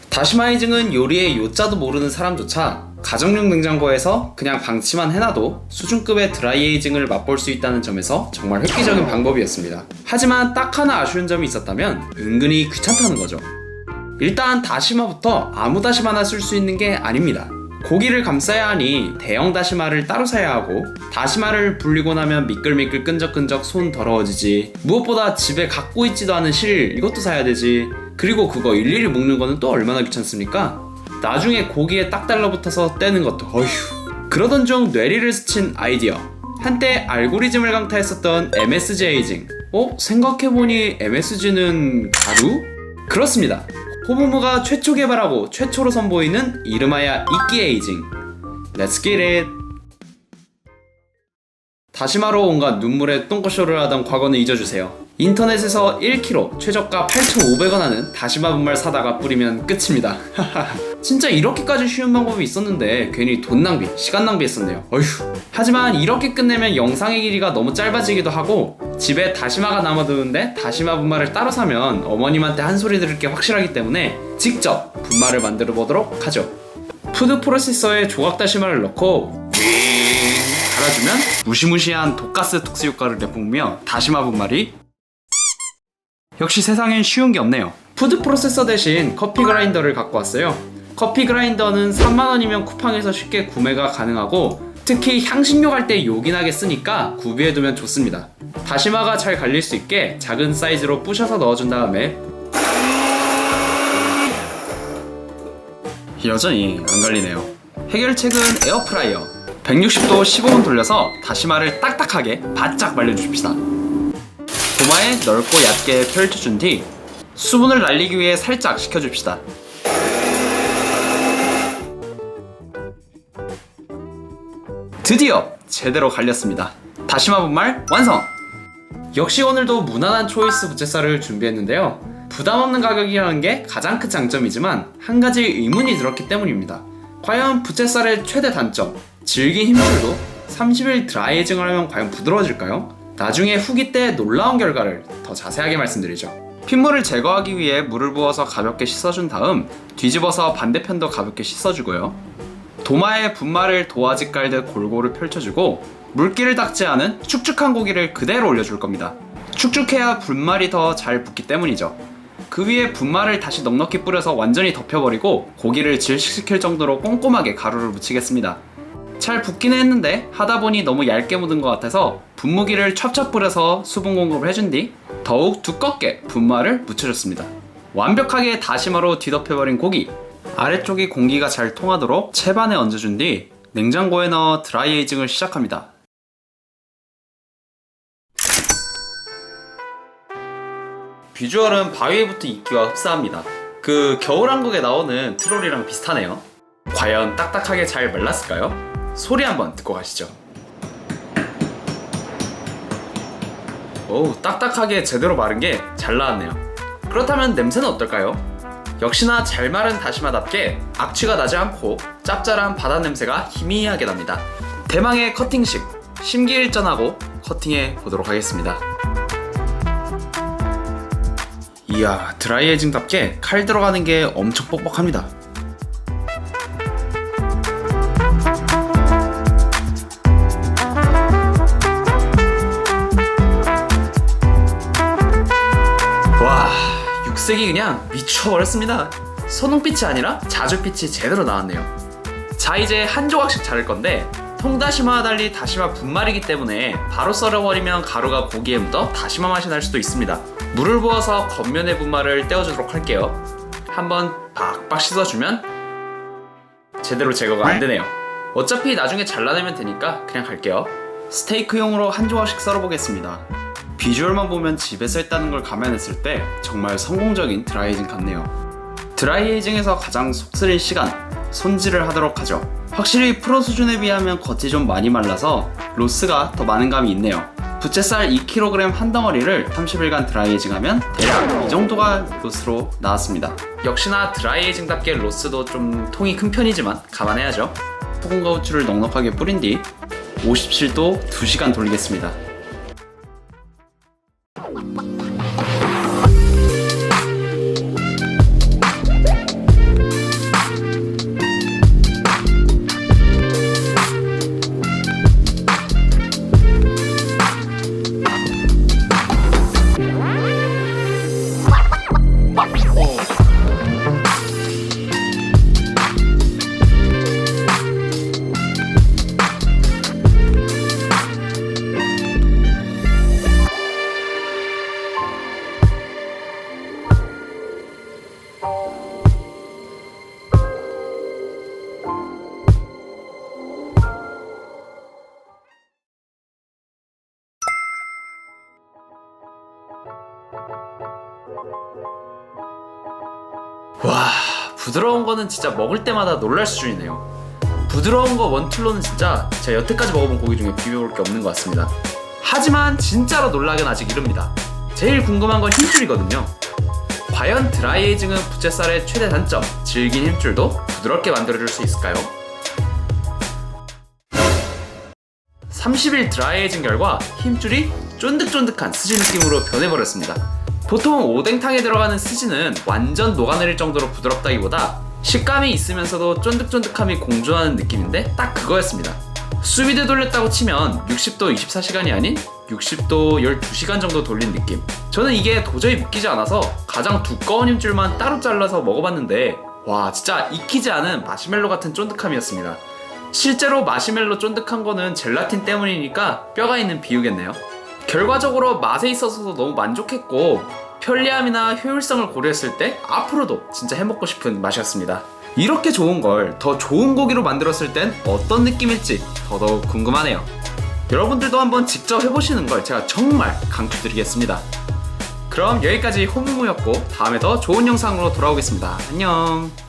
다시마이징은 요리의 요자도 모르는 사람조차 가정용 냉장고에서 그냥 방치만 해놔도 수준급의 드라이에이징을 맛볼 수 있다는 점에서 정말 획기적인 방법이었습니다. 하지만 딱 하나 아쉬운 점이 있었다면 은근히 귀찮다는 거죠. 일단 다시마부터 아무 다시마나 쓸 수 있는 게 아닙니다. 고기를 감싸야 하니 대형 다시마를 따로 사야 하고, 다시마를 불리고 나면 미끌미끌 끈적끈적 손 더러워지지, 무엇보다 집에 갖고 있지도 않은 실 이것도 사야 되지, 그리고 그거 일일이 먹는 거는 또 얼마나 귀찮습니까? 나중에 고기에 딱 달라붙어서 떼는 것도 어휴. 그러던 중 뇌리를 스친 아이디어. 한때 알고리즘을 강타했었던 MSG 에이징. 생각해보니 MSG는 가루? 그렇습니다. 호무무가 최초 개발하고 최초로 선보이는 이름하여 이끼 에이징. Let's get it! 다시마로 온갖 눈물의 똥꼬쇼를 하던 과거는 잊어주세요. 인터넷에서 1kg 최저가 8,500원 하는 다시마 분말 사다가 뿌리면 끝입니다. 진짜 이렇게까지 쉬운 방법이 있었는데 괜히 돈 낭비, 시간 낭비했었네요. 어휴. 하지만 이렇게 끝내면 영상의 길이가 너무 짧아지기도 하고, 집에 다시마가 남아도는데 다시마 분말을 따로 사면 어머님한테 한 소리 들을 게 확실하기 때문에 직접 분말을 만들어 보도록 하죠. 푸드 프로세서에 조각 다시마를 넣고 갈아주면 무시무시한 독가스 특수 효과를 내뿜으며 다시마 분말이, 역시 세상엔 쉬운 게 없네요. 푸드 프로세서 대신 커피 그라인더를 갖고 왔어요. 커피 그라인더는 3만원이면 쿠팡에서 쉽게 구매가 가능하고, 특히 향신료 갈 때 요긴하게 쓰니까 구비해두면 좋습니다. 다시마가 잘 갈릴 수 있게 작은 사이즈로 부셔서 넣어준 다음에, 여전히 안 갈리네요. 해결책은 에어프라이어. 160도 15분 돌려서 다시마를 딱딱하게 바짝 말려줍시다. 도마에 넓고 얕게 펼쳐준 뒤 수분을 날리기 위해 살짝 식혀줍시다. 드디어 제대로 갈렸습니다. 다시마 분말 완성! 역시 오늘도 무난한 초이스 부채살을 준비했는데요. 부담 없는 가격이라는 게 가장 큰 장점이지만 한 가지 의문이 들었기 때문입니다. 과연 부채살의 최대 단점, 질긴 힘줄도 30일 드라이에이징을 하면 과연 부드러워질까요? 나중에 후기 때 놀라운 결과를 더 자세하게 말씀드리죠. 핏물을 제거하기 위해 물을 부어서 가볍게 씻어준 다음 뒤집어서 반대편도 가볍게 씻어주고요. 도마에 분말을 도화지 깔듯 골고루 펼쳐주고 물기를 닦지 않은 축축한 고기를 그대로 올려줄 겁니다. 축축해야 분말이 더 잘 붙기 때문이죠. 그 위에 분말을 다시 넉넉히 뿌려서 완전히 덮여버리고 고기를 질식시킬 정도로 꼼꼼하게 가루를 묻히겠습니다. 잘 붓기는 했는데 하다보니 너무 얇게 묻은 것 같아서 분무기를 찹찹 뿌려서 수분 공급을 해준 뒤 더욱 두껍게 분말을 묻혀줬습니다. 완벽하게 다시마로 뒤덮여버린 고기, 아래쪽이 공기가 잘 통하도록 채반에 얹어준 뒤 냉장고에 넣어 드라이에이징을 시작합니다. 비주얼은 바위부터 이끼와 흡사합니다. 그 겨울왕국에 나오는 트롤이랑 비슷하네요. 과연 딱딱하게 잘 말랐을까요? 소리 한번 듣고 가시죠. 오, 딱딱하게 제대로 마른 게 잘 나왔네요. 그렇다면 냄새는 어떨까요? 역시나 잘 마른 다시마답게 악취가 나지 않고 짭짤한 바다 냄새가 희미하게 납니다. 대망의 커팅식, 심기일전하고 커팅해 보도록 하겠습니다. 이야, 드라이에이징답게 칼 들어가는 게 엄청 뻑뻑합니다. 와, 육색이 그냥 미쳐버렸습니다. 선홍빛이 아니라 자주빛이 제대로 나왔네요. 자, 이제 한 조각씩 자를 건데 통다시마와 달리 다시마 분말이기 때문에 바로 썰어버리면 가루가 고기에 묻어 다시마 맛이 날 수도 있습니다. 물을 부어서 겉면의 분말을 떼어주도록 할게요. 한번 박박 씻어주면 제대로 제거가 안되네요. 어차피 나중에 잘라내면 되니까 그냥 갈게요. 스테이크용으로 한 조각씩 썰어보겠습니다. 비주얼만 보면 집에서 했다는 걸 감안했을 때 정말 성공적인 드라이에이징 같네요. 드라이에이징에서 가장 속쓰린 시간, 손질을 하도록 하죠. 확실히 프로 수준에 비하면 겉이 좀 많이 말라서 로스가 더 많은 감이 있네요. 부채살 2kg 한 덩어리를 30일간 드라이에이징하면 대략 이 정도가 로스로 나왔습니다. 역시나 드라이에이징답게 로스도 좀 통이 큰 편이지만 감안해야죠. 소금과 후추를 넉넉하게 뿌린 뒤 57도 2시간 돌리겠습니다. 와, 부드러운 거는 진짜 먹을 때마다 놀랄 수준이네요. 부드러운 거 원툴로는 진짜 제가 여태까지 먹어본 고기 중에 비벼볼 게 없는 것 같습니다. 하지만 진짜로 놀라긴 아직 이릅니다. 제일 궁금한 건 힘줄이거든요. 과연 드라이에이징은 부채살의 최대 단점, 질긴 힘줄도 부드럽게 만들어줄 수 있을까요? 30일 드라이에이징 결과 힘줄이 쫀득쫀득한 스지 느낌으로 변해버렸습니다. 보통 오뎅탕에 들어가는 스지는 완전 녹아내릴 정도로 부드럽다기보다 식감이 있으면서도 쫀득쫀득함이 공존하는 느낌인데 딱 그거였습니다. 수비드 돌렸다고 치면 60도 24시간이 아닌 60도 12시간 정도 돌린 느낌. 저는 이게 도저히 믿기지 않아서 가장 두꺼운 힘줄만 따로 잘라서 먹어봤는데 와, 진짜 익히지 않은 마시멜로 같은 쫀득함이었습니다. 실제로 마시멜로 쫀득한 거는 젤라틴 때문이니까 뼈가 있는 비유겠네요. 결과적으로 맛에 있어서도 너무 만족했고 편리함이나 효율성을 고려했을 때 앞으로도 진짜 해먹고 싶은 맛이었습니다. 이렇게 좋은 걸 더 좋은 고기로 만들었을 땐 어떤 느낌일지 더더욱 궁금하네요. 여러분들도 한번 직접 해보시는 걸 제가 정말 강추드리겠습니다. 그럼 여기까지 호무무였고 다음에 더 좋은 영상으로 돌아오겠습니다. 안녕.